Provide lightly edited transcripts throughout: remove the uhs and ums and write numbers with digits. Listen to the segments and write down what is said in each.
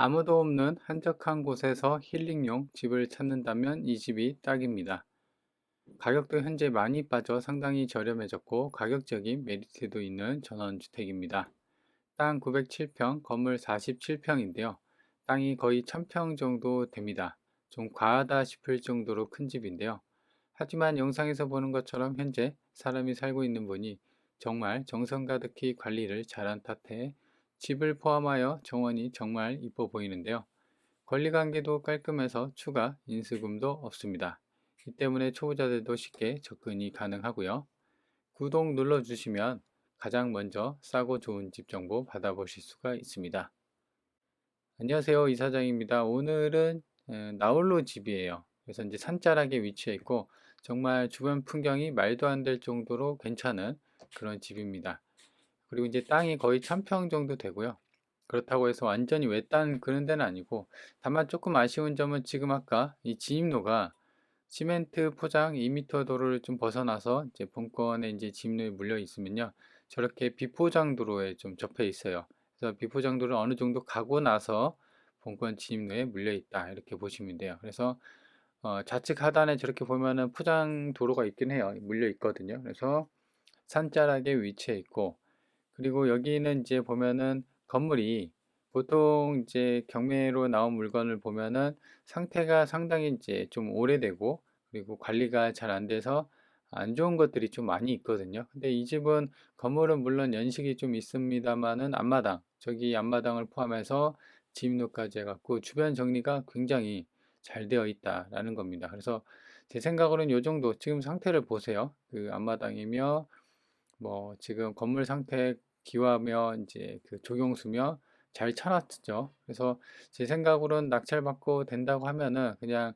아무도 없는 한적한 곳에서 힐링용 집을 찾는다면 이 집이 딱입니다. 가격도 현재 많이 빠져 상당히 저렴해졌고 가격적인 메리트도 있는 전원주택입니다. 땅 907평, 건물 47평인데요. 땅이 거의 1000평 정도 됩니다. 좀 과하다 싶을 정도로 큰 집인데요. 하지만 영상에서 보는 것처럼 현재 사람이 살고 있는 분이 정말 정성 가득히 관리를 잘한 탓에 집을 포함하여 정원이 정말 이뻐 보이는데요. 권리관계도 깔끔해서 추가 인수금도 없습니다. 이 때문에 초보자들도 쉽게 접근이 가능하고요. 구독 눌러주시면 가장 먼저 싸고 좋은 집 정보 받아보실 수가 있습니다. 안녕하세요, 이사장입니다. 오늘은 나홀로 집이에요. 그래서 이제 산자락에 위치해 있고 정말 주변 풍경이 말도 안 될 정도로 괜찮은 그런 집입니다. 그리고 이제 땅이 거의 1000평 정도 되고요. 그렇다고 해서 완전히 외딴 그런 데는 아니고, 다만 조금 아쉬운 점은 지금 아까 이 진입로가 시멘트 포장 2m 도로를 좀 벗어나서 이제 본권에 이제 진입로에 물려 있으면요, 저렇게 비포장 도로에 좀 접해 있어요. 그래서 비포장 도로를 어느 정도 가고 나서 본권 진입로에 물려 있다, 이렇게 보시면 돼요. 그래서 좌측 하단에 저렇게 보면은 포장 도로가 있긴 해요. 물려 있거든요. 그래서 산자락에 위치해 있고, 그리고 여기는 이제 보면은 건물이 보통 이제 경매로 나온 물건을 보면은 상태가 상당히 이제 좀 오래되고, 그리고 관리가 잘 안 돼서 안 좋은 것들이 좀 많이 있거든요. 근데 이 집은 건물은 물론 연식이 좀 있습니다만은 앞마당, 저기 앞마당을 포함해서 진입로까지 해갖고 주변 정리가 굉장히 잘 되어 있다라는 겁니다. 그래서 제 생각으로는 요 정도 지금 상태를 보세요. 그 앞마당이며 뭐 지금 건물 상태 기와며 이제 그 조경수며 잘 쳐놨죠. 그래서 제 생각으로는 낙찰받고 된다고 하면은 그냥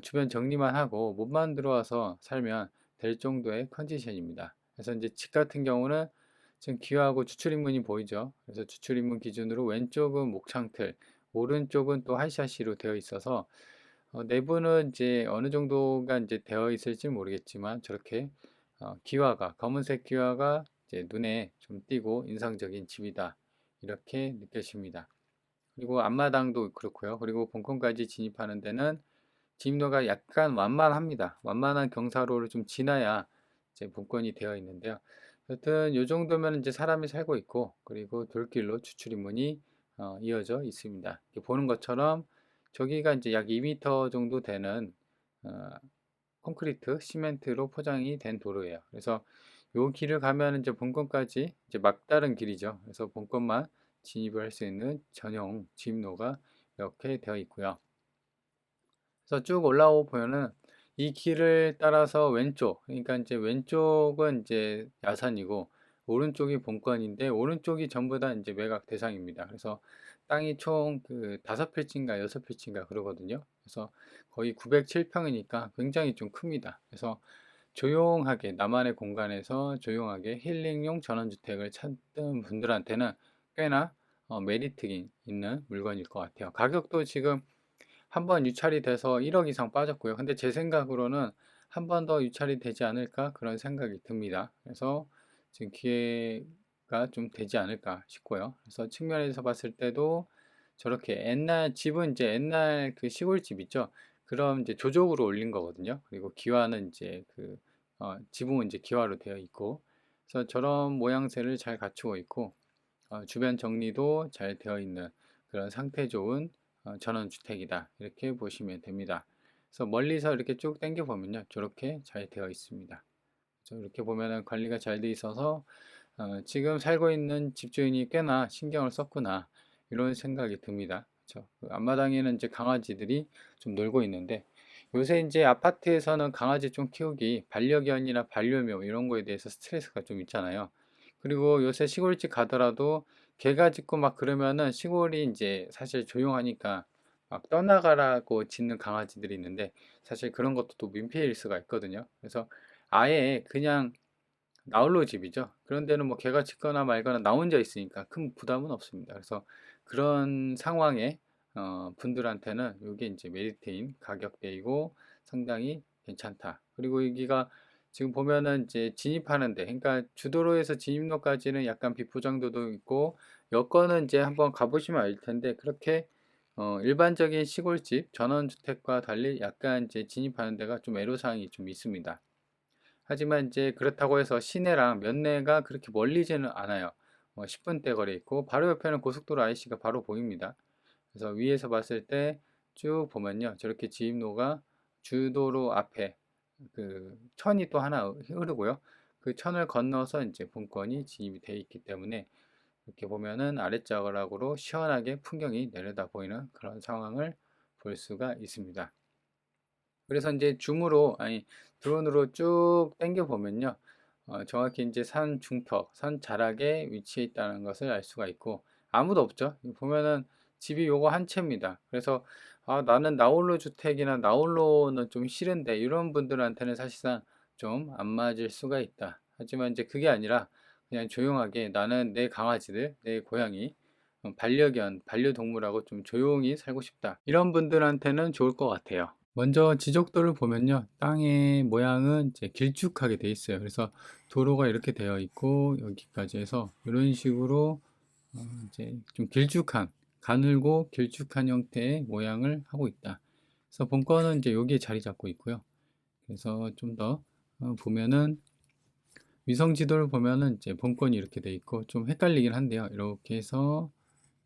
주변 정리만 하고 몸만 들어와서 살면 될 정도의 컨디션입니다. 그래서 이제 집 같은 경우는 지금 기와하고 주출입문이 보이죠. 그래서 주출입문 기준으로 왼쪽은 목창틀, 오른쪽은 또 하이샤시로 되어 있어서 내부는 이제 어느 정도가 이제 되어 있을지 모르겠지만 저렇게 기와가 검은색 기와가 이제 눈에 좀 띄고 인상적인 집이다, 이렇게 느껴집니다. 그리고 앞마당도 그렇고요. 그리고 본kon까지 진입하는 데는 진입로가 약간 완만합니다. 완만한 경사로를 좀 지나야 이제 본kon이 되어 있는데요. 여튼 이 정도면 이제 사람이 살고 있고, 그리고 돌길로 추출입문이 이어져 있습니다. 이렇게 보는 것처럼 저기가 이제 약 2m 정도 되는 어, 콘크리트, 시멘트로 포장이 된 도로예요. 그래서 요 길을 가면 이제 본권까지 이제 막다른 길이죠. 그래서 본권만 진입을 할 수 있는 전용 진입로가 이렇게 되어 있고요. 그래서 쭉 올라오 보면은 이 길을 따라서 왼쪽, 그러니까 이제 왼쪽은 이제 야산이고 오른쪽이 본권인데 오른쪽이 전부 다 이제 매각 대상입니다. 그래서 땅이 총 그 5필지인가 6필지인가 그러거든요. 그래서 거의 907평이니까 굉장히 좀 큽니다. 그래서 조용하게 나만의 공간에서 조용하게 힐링용 전원주택을 찾는 분들한테는 꽤나 메리트 있는 물건일 것 같아요. 가격도 지금 한 번 유찰이 돼서 1억 이상 빠졌고요. 근데 제 생각으로는 한 번 더 유찰이 되지 않을까 그런 생각이 듭니다. 그래서 지금 기회가 좀 되지 않을까 싶고요. 그래서 측면에서 봤을 때도 저렇게 옛날 집은 이제 옛날 그 시골집 있죠. 그럼 이제 조적으로 올린 거거든요. 그리고 기와는 이제 그 지붕은 이제 기와로 되어 있고, 그래서 저런 모양새를 잘 갖추고 있고 주변 정리도 잘 되어 있는 그런 상태 좋은 전원주택이다, 이렇게 보시면 됩니다. 그래서 멀리서 이렇게 쭉 당겨 보면요, 저렇게 잘 되어 있습니다. 이렇게 보면은 관리가 잘 되어 있어서 지금 살고 있는 집주인이 꽤나 신경을 썼구나, 이런 생각이 듭니다. 그렇죠? 그 앞마당에는 이제 강아지들이 좀 놀고 있는데, 요새 이제 아파트에서는 강아지 좀 키우기 반려견이나 반려묘 이런 거에 대해서 스트레스가 좀 있잖아요. 그리고 요새 시골집 가더라도 개가 짖고 막 그러면은 시골이 이제 사실 조용하니까 막 떠나가라고 짖는 강아지들이 있는데, 사실 그런 것도 또 민폐일 수가 있거든요. 그래서 아예 그냥 나홀로 집이죠. 그런 데는 뭐 개가 짖거나 말거나 나 혼자 있으니까 큰 부담은 없습니다. 그래서 그런 상황에 분들한테는 이게 이제 메리트인 가격대이고 상당히 괜찮다. 그리고 여기가 지금 보면은 이제 진입하는데, 그러니까 주도로에서 진입로까지는 약간 비포장도도 있고, 여건은 이제 한번 가보시면 알 텐데 그렇게 일반적인 시골집 전원주택과 달리 약간 이제 진입하는 데가 좀 애로사항이 좀 있습니다. 하지만 이제 그렇다고 해서 시내랑 면내가 그렇게 멀리지는 않아요. 10분대 거리에 있고 바로 옆에는 고속도로 IC가 바로 보입니다. 그래서 위에서 봤을 때 쭉 보면요. 저렇게 지입로가 주도로 앞에 그 천이 또 하나 흐르고요. 그 천을 건너서 이제 본권이 진입이 되어 있기 때문에 이렇게 보면은 아랫자락으로 시원하게 풍경이 내려다 보이는 그런 상황을 볼 수가 있습니다. 그래서 이제 줌으로, 아니, 드론으로 쭉 당겨 보면요. 정확히 이제 산 중턱, 산 자락에 위치해 있다는 것을 알 수가 있고, 아무도 없죠. 보면은 집이 요거 한 채입니다. 그래서, 아, 나는 나홀로 주택이나 나홀로는 좀 싫은데, 이런 분들한테는 사실상 좀 안 맞을 수가 있다. 하지만 이제 그게 아니라, 그냥 조용하게 나는 내 강아지들, 내 고양이, 반려견, 반려동물하고 좀 조용히 살고 싶다. 이런 분들한테는 좋을 것 같아요. 먼저 지적도를 보면요. 땅의 모양은 이제 길쭉하게 되어 있어요. 그래서 도로가 이렇게 되어 있고 여기까지 해서 이런 식으로 이제 좀 길쭉한, 가늘고 길쭉한 형태의 모양을 하고 있다. 그래서 본권은 이제 여기에 자리 잡고 있고요. 그래서 좀 더 보면은 위성 지도를 보면은 이제 본권이 이렇게 되어 있고 좀 헷갈리긴 한데요. 이렇게 해서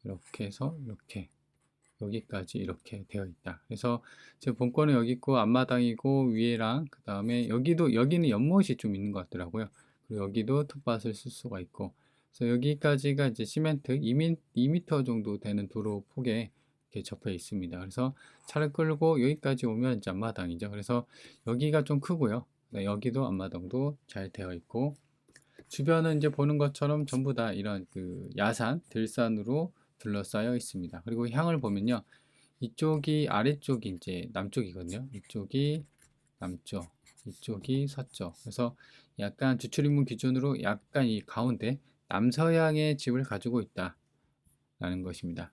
이렇게 여기까지 이렇게 되어 있다. 그래서 지금 본권은 여기 있고 앞마당이고 위에랑 그 다음에 여기는 연못이 좀 있는 것 같더라고요. 그리고 여기도 텃밭을 쓸 수가 있고 그래서 여기까지가 이제 시멘트 2m 정도 되는 도로 폭에 이렇게 접해 있습니다. 그래서 차를 끌고 여기까지 오면 이제 앞마당이죠. 그래서 여기가 좀 크고요. 네, 여기도 앞마당도 잘 되어 있고 주변은 이제 보는 것처럼 전부 다 이런 그 야산, 들산으로 둘러싸여 있습니다. 그리고 향을 보면요. 이쪽이 아래쪽이 이제 남쪽이거든요. 이쪽이 남쪽, 이쪽이 서쪽. 그래서 약간 주출입문 기준으로 약간 이 가운데 남서향의 집을 가지고 있다라는 것입니다.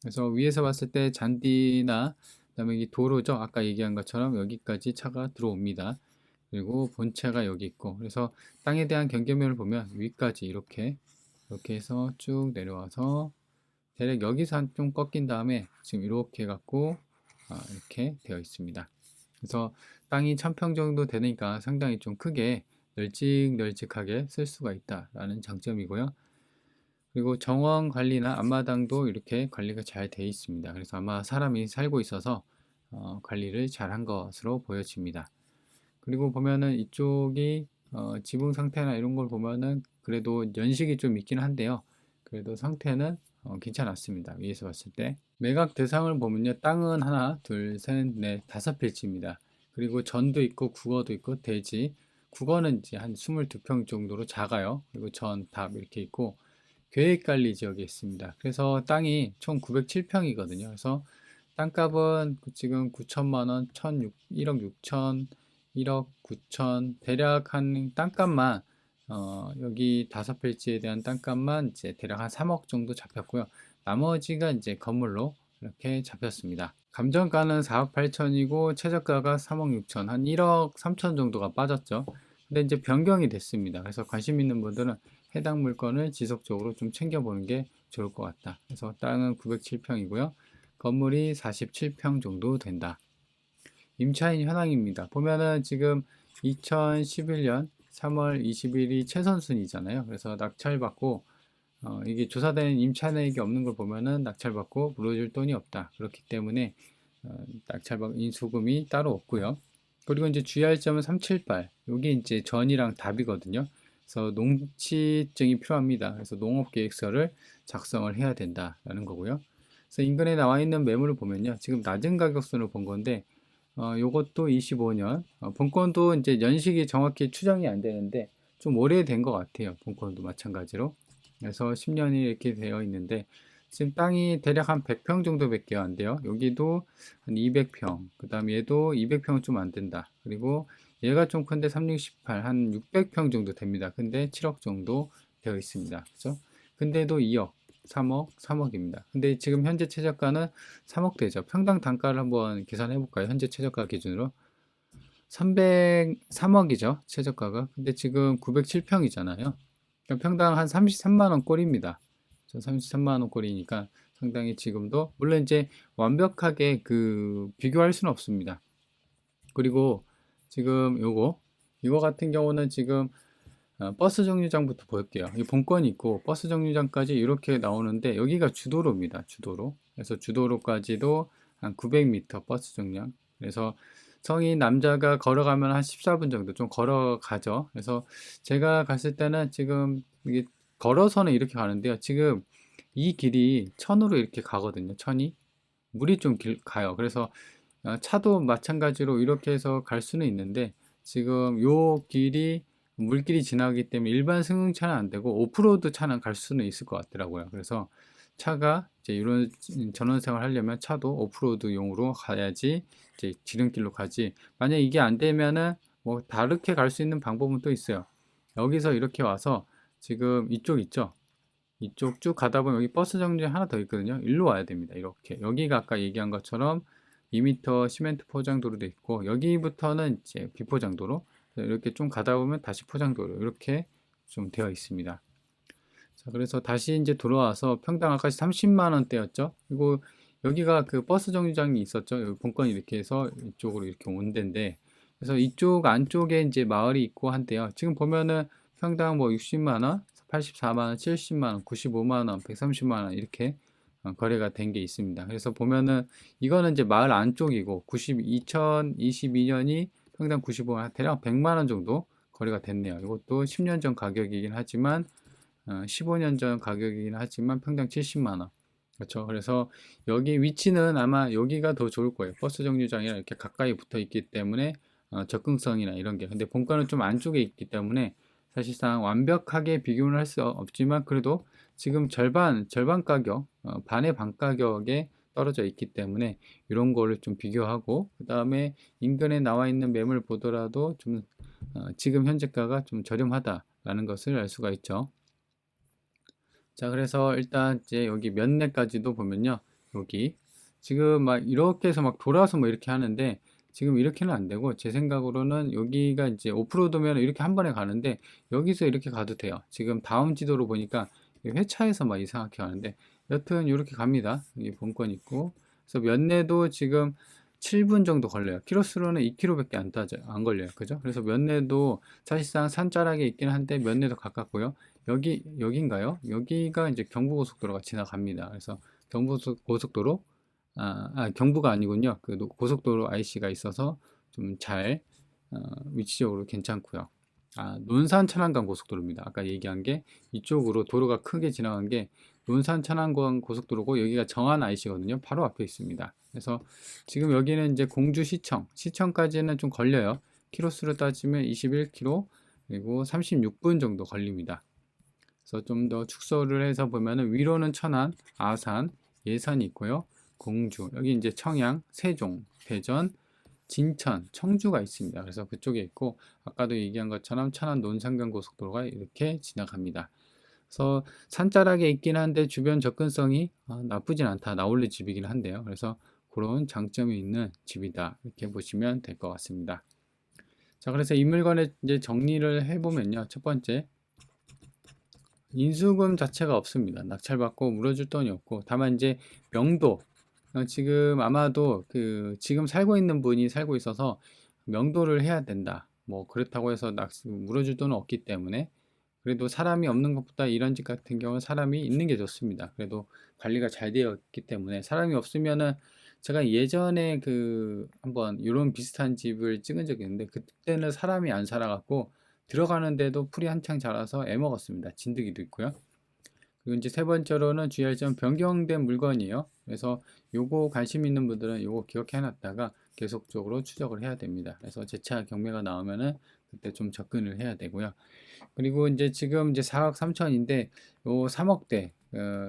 그래서 위에서 봤을 때 잔디나 그다음에 이 도로죠. 아까 얘기한 것처럼 여기까지 차가 들어옵니다. 그리고 본체가 여기 있고 그래서 땅에 대한 경계면을 보면 위까지 이렇게 해서 쭉 내려와서 대략 여기서 한 좀 꺾인 다음에 지금 이렇게 갖고 이렇게 되어 있습니다. 그래서 땅이 1000평 정도 되니까 상당히 좀 크게 널찍널찍하게 쓸 수가 있다라는 장점이고요. 그리고 정원 관리나 앞마당도 이렇게 관리가 잘 되어 있습니다. 그래서 아마 사람이 살고 있어서 관리를 잘 한 것으로 보여집니다. 그리고 보면은 이쪽이 지붕 상태나 이런 걸 보면은 그래도 연식이 좀 있긴 한데요. 그래도 상태는 괜찮았습니다. 위에서 봤을 때. 매각 대상을 보면요. 땅은 하나, 둘, 셋, 넷, 다섯 필지입니다. 그리고 전도 있고 국어도 있고 대지. 국어는 이제 한 22평 정도로 작아요. 그리고 전, 답 이렇게 있고 계획관리 지역에 있습니다. 그래서 땅이 총 907평이거든요. 그래서 땅값은 지금 9천만 원, 1억 6천, 1억 9천, 대략 한 땅값만 여기 다섯 필지에 대한 땅값만 이제 대략 한 3억 정도 잡혔고요. 나머지가 이제 건물로 이렇게 잡혔습니다. 감정가는 4억 8천이고 최저가가 3억 6천, 한 1억 3천 정도가 빠졌죠. 근데 이제 변경이 됐습니다. 그래서 관심 있는 분들은 해당 물건을 지속적으로 좀 챙겨보는 게 좋을 것 같다. 그래서 땅은 907평이고요. 건물이 47평 정도 된다. 임차인 현황입니다. 보면은 지금 2011년 3월 20일이 최선순이잖아요. 그래서 낙찰받고 이게 조사된 임차인에게 없는 걸 보면은 낙찰받고 물어줄 돈이 없다. 그렇기 때문에 낙찰받 인수금이 따로 없고요. 그리고 이제 주의할 점은 378. 여기 이제 전이랑 답이거든요. 그래서 농지증이 필요합니다. 그래서 농업계획서를 작성을 해야 된다라는 거고요. 그래서 인근에 나와 있는 매물을 보면요. 지금 낮은 가격선을 본 건데 요것도 25년. 본건도 이제 연식이 정확히 추정이 안 되는데 좀 오래된 것 같아요. 본건도 마찬가지로. 그래서 10년이 이렇게 되어 있는데 지금 땅이 대략 한 100평 정도밖에 안 돼요. 여기도 한 200평. 그 다음 얘도 200평 좀 안 된다. 그리고 얘가 좀 큰데 3618, 한 600평 정도 됩니다. 근데 7억 정도 되어 있습니다. 그죠? 근데도 2억, 3억, 3억입니다. 근데 지금 현재 최저가는 3억 되죠. 평당 단가를 한번 계산해 볼까요? 현재 최저가 기준으로. 303억이죠. 최저가가. 근데 지금 907평이잖아요. 평당 한 33만 원 꼴입니다. 33만 원 꼴이니까 상당히 지금도 물론 이제 완벽하게 비교할 수는 없습니다. 그리고 지금 이거 같은 경우는 지금 버스 정류장부터 볼게요. 이 본건이 있고 버스 정류장까지 이렇게 나오는데 여기가 주도로입니다. 주도로. 그래서 주도로까지도 한 900m 버스 정류장. 그래서 성인 남자가 걸어가면 한 14분 정도 좀 걸어가죠. 그래서 제가 갔을 때는 지금 이게 걸어서는 이렇게 가는데요. 지금 이 길이 천으로 이렇게 가거든요. 천이. 물이 좀 가요. 그래서 차도 마찬가지로 이렇게 해서 갈 수는 있는데 지금 요 길이 물길이 지나가기 때문에 일반 승용차는 안 되고 오프로드 차는 갈 수는 있을 것 같더라고요. 그래서 차가 이제 이런 전원생활 하려면 차도 오프로드용으로 가야지 이제 지름길로 가지. 만약 이게 안 되면은 뭐 다르게 갈 수 있는 방법은 또 있어요. 여기서 이렇게 와서 지금 이쪽 있죠? 이쪽 쭉 가다 보면 여기 버스 정류장 하나 더 있거든요. 일로 와야 됩니다. 이렇게. 여기가 아까 얘기한 것처럼 2m 시멘트 포장도로도 있고 여기부터는 이제 비포장도로 이렇게 좀 가다 보면 다시 포장도로 이렇게 좀 되어 있습니다. 자, 그래서 다시 이제 돌아와서 평당 아까 30만 원대였죠. 그리고 여기가 그 버스 정류장이 있었죠. 여기 본건이 이렇게 해서 이쪽으로 이렇게 온 데인데 그래서 이쪽 안쪽에 이제 마을이 있고 한데요. 지금 보면은 평당 뭐 60만 원, 84만 원, 70만 원, 95만 원, 130만 원 이렇게 거래가 된 게 있습니다. 그래서 보면은 이거는 이제 마을 안쪽이고 2022년이 평당 95만 원, 대략 100만 원 정도 거래가 됐네요. 이것도 10년 전 가격이긴 하지만 15년 전 가격이긴 하지만 평당 70만 원. 그렇죠. 그래서 여기 위치는 아마 여기가 더 좋을 거예요. 버스 정류장이랑 이렇게 가까이 붙어 있기 때문에 접근성이나 이런 게. 근데 본가는 좀 안쪽에 있기 때문에 사실상 완벽하게 비교는 할 수 없지만 그래도 지금 절반 가격, 반의 반 가격에 떨어져 있기 때문에 이런 거를 좀 비교하고 그 다음에 인근에 나와 있는 매물 보더라도 좀 지금 현재가가 좀 저렴하다라는 것을 알 수가 있죠. 자, 그래서 일단 이제 여기 면내까지도 보면요. 여기 지금 막 이렇게 해서 막 돌아서 뭐 이렇게 하는데 지금 이렇게는 안 되고 제 생각으로는 여기가 이제 오프로드면 이렇게 한 번에 가는데 여기서 이렇게 가도 돼요. 지금 다음 지도로 보니까 회차에서 막 이상하게 가는데 여튼 이렇게 갑니다. 여기 본권 있고 그래서 면내도 지금 7분 정도 걸려요. 키로수로는 2km밖에 안 걸려요. 그죠? 그래서 면내도 사실상 산자락에 있긴 한데 면내도 가깝고요. 여기인가요? 여기가 이제 경부고속도로가 지나갑니다. 그래서 경부고속도로, 경부가 아니군요. 고속도로 IC가 있어서 좀 위치적으로 괜찮고요. 논산 천안간 고속도로입니다. 아까 얘기한 게 이쪽으로 도로가 크게 지나간 게 논산 천안간 고속도로고 여기가 정안 IC거든요. 바로 앞에 있습니다. 그래서 지금 여기는 이제 시청까지는 좀 걸려요. 키로수로 따지면 21km 그리고 36분 정도 걸립니다. 그래서 좀 더 축소를 해서 보면은 위로는 천안, 아산, 예산이 있고요. 공주, 여기 이제 청양, 세종, 대전, 진천, 청주가 있습니다. 그래서 그쪽에 있고 아까도 얘기한 것처럼 천안 논산간 고속도로가 이렇게 지나갑니다. 그래서 산자락에 있긴 한데 주변 접근성이 나쁘진 않다. 나홀리 집이긴 한데요. 그래서 그런 장점이 있는 집이다. 이렇게 보시면 될 것 같습니다. 자, 그래서 이 물건의 이제 정리를 해보면요. 첫 번째, 인수금 자체가 없습니다. 낙찰받고 물어줄 돈이 없고 다만 이제 명도 지금 아마도 지금 살고 있는 분이 살고 있어서 명도를 해야 된다. 뭐 그렇다고 해서 물어줄 돈은 없기 때문에 그래도 사람이 없는 것보다 이런 집 같은 경우는 사람이 있는 게 좋습니다. 그래도 관리가 잘 되어 있기 때문에 사람이 없으면은 제가 예전에 한번 이런 비슷한 집을 찍은 적이 있는데 그때는 사람이 안 살아갖고 들어가는데도 풀이 한창 자라서 애먹었습니다. 진드기도 있고요. 그리고 이제 세 번째로는 주의할 점 변경된 물건이에요. 그래서 요거 관심 있는 분들은 요거 기억해 놨다가 계속적으로 추적을 해야 됩니다. 그래서 재차 경매가 나오면은 그때 좀 접근을 해야 되고요. 그리고 이제 지금 이제 4억 3천인데 요 3억대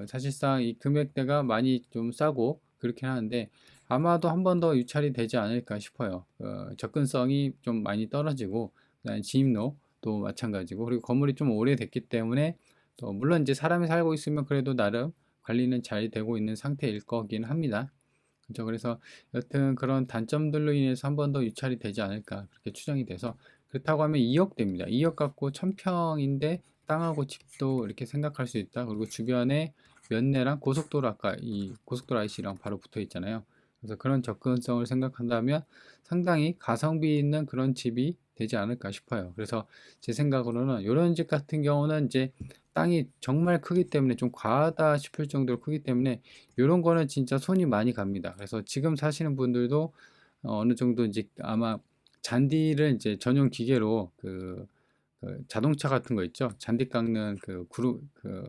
사실상 이 금액대가 많이 좀 싸고 그렇긴 하는데 아마도 한 번 더 유찰이 되지 않을까 싶어요. 접근성이 좀 많이 떨어지고 그다음에 진입로도 마찬가지고 그리고 건물이 좀 오래됐기 때문에 또 물론 이제 사람이 살고 있으면 그래도 나름 관리는 잘 되고 있는 상태일 거긴 합니다. 그렇죠. 그래서 여튼 그런 단점들로 인해서 한 번 더 유찰이 되지 않을까 그렇게 추정이 돼서 그렇다고 하면 2억 됩니다. 2억 갖고 1000평인데 땅하고 집도 이렇게 생각할 수 있다. 그리고 주변에 면내랑 고속도로 아까 이 고속도로 IC랑 바로 붙어 있잖아요. 그래서 그런 접근성을 생각한다면 상당히 가성비 있는 그런 집이 되지 않을까 싶어요. 그래서 제 생각으로는 이런 집 같은 경우는 이제 땅이 정말 크기 때문에 좀 과하다 싶을 정도로 크기 때문에 이런 거는 진짜 손이 많이 갑니다. 그래서 지금 사시는 분들도 어느 정도 이제 아마 잔디를 이제 전용 기계로 그 자동차 같은 거 있죠? 잔디 깎는 그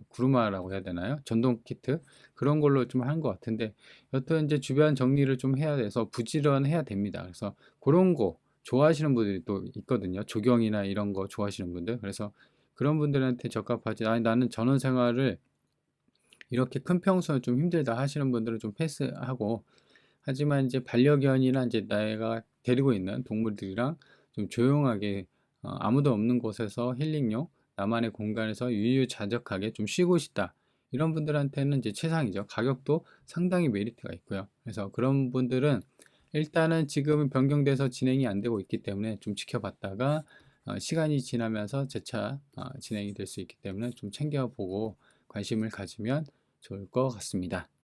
구루마라고 해야 되나요? 전동 키트 그런 걸로 좀 한 것 같은데 여튼 이제 주변 정리를 좀 해야 돼서 부지런해야 됩니다. 그래서 그런 거 좋아하시는 분들이 또 있거든요. 조경이나 이런 거 좋아하시는 분들. 그래서 그런 분들한테 적합하지. 아니 나는 전원 생활을 이렇게 큰 평수는 좀 힘들다 하시는 분들은 좀 패스하고 하지만 이제 반려견이나 이제 내가 데리고 있는 동물들이랑 좀 조용하게 아무도 없는 곳에서 힐링용 나만의 공간에서 유유자적하게 좀 쉬고 싶다. 이런 분들한테는 이제 최상이죠. 가격도 상당히 메리트가 있고요. 그래서 그런 분들은 일단은 지금은 변경돼서 진행이 안 되고 있기 때문에 좀 지켜봤다가 시간이 지나면서 재차 진행이 될 수 있기 때문에 좀 챙겨보고 관심을 가지면 좋을 것 같습니다.